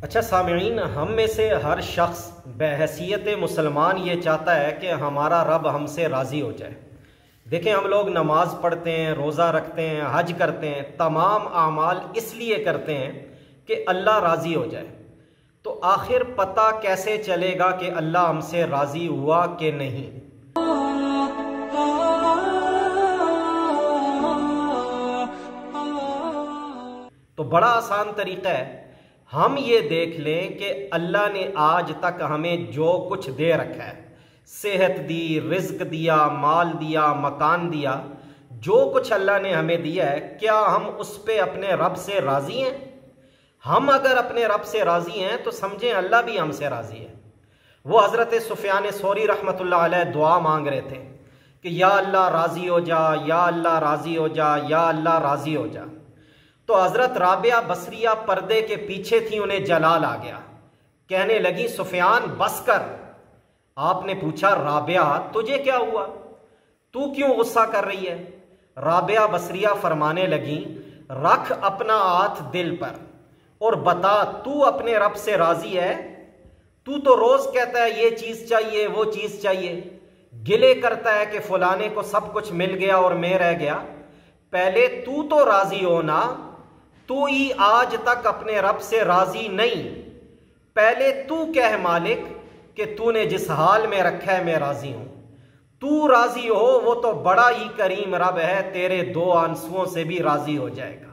اچھا سامعین، ہم میں سے ہر شخص بحیثیت مسلمان یہ چاہتا ہے کہ ہمارا رب ہم سے راضی ہو جائے۔ دیکھیں، ہم لوگ نماز پڑھتے ہیں، روزہ رکھتے ہیں، حج کرتے ہیں، تمام اعمال اس لیے کرتے ہیں کہ اللہ راضی ہو جائے۔ تو آخر پتہ کیسے چلے گا کہ اللہ ہم سے راضی ہوا کہ نہیں؟ تو بڑا آسان طریقہ ہے، ہم یہ دیکھ لیں کہ اللہ نے آج تک ہمیں جو کچھ دے رکھا ہے، صحت دی، رزق دیا، مال دیا، مکان دیا، جو کچھ اللہ نے ہمیں دیا ہے، کیا ہم اس پہ اپنے رب سے راضی ہیں؟ ہم اگر اپنے رب سے راضی ہیں تو سمجھیں اللہ بھی ہم سے راضی ہے۔ وہ حضرت سفیان ثوری رحمۃ اللہ علیہ دعا مانگ رہے تھے کہ یا اللہ راضی ہو جا، یا اللہ راضی ہو جا، یا اللہ راضی ہو جا۔ تو حضرت رابعہ بصریہ پردے کے پیچھے تھی، انہیں جلال آ گیا، کہنے لگی سفیان بس کر۔ آپ نے پوچھا رابعہ تجھے کیا ہوا، تو کیوں غصہ کر رہی ہے؟ رابعہ بصریہ فرمانے لگی رکھ اپنا ہاتھ دل پر اور بتا تو اپنے رب سے راضی ہے؟ تو روز کہتا ہے یہ چیز چاہیے، وہ چیز چاہیے، گلے کرتا ہے کہ فلانے کو سب کچھ مل گیا اور میں رہ گیا۔ پہلے تو راضی ہونا، تو ہی آج تک اپنے رب سے راضی نہیں۔ پہلے تو کہہ مالک کہ تو نے جس حال میں رکھا ہے میں راضی ہوں۔ تو راضی ہو، وہ تو بڑا ہی کریم رب ہے، تیرے دو آنسوؤں سے بھی راضی ہو جائے گا۔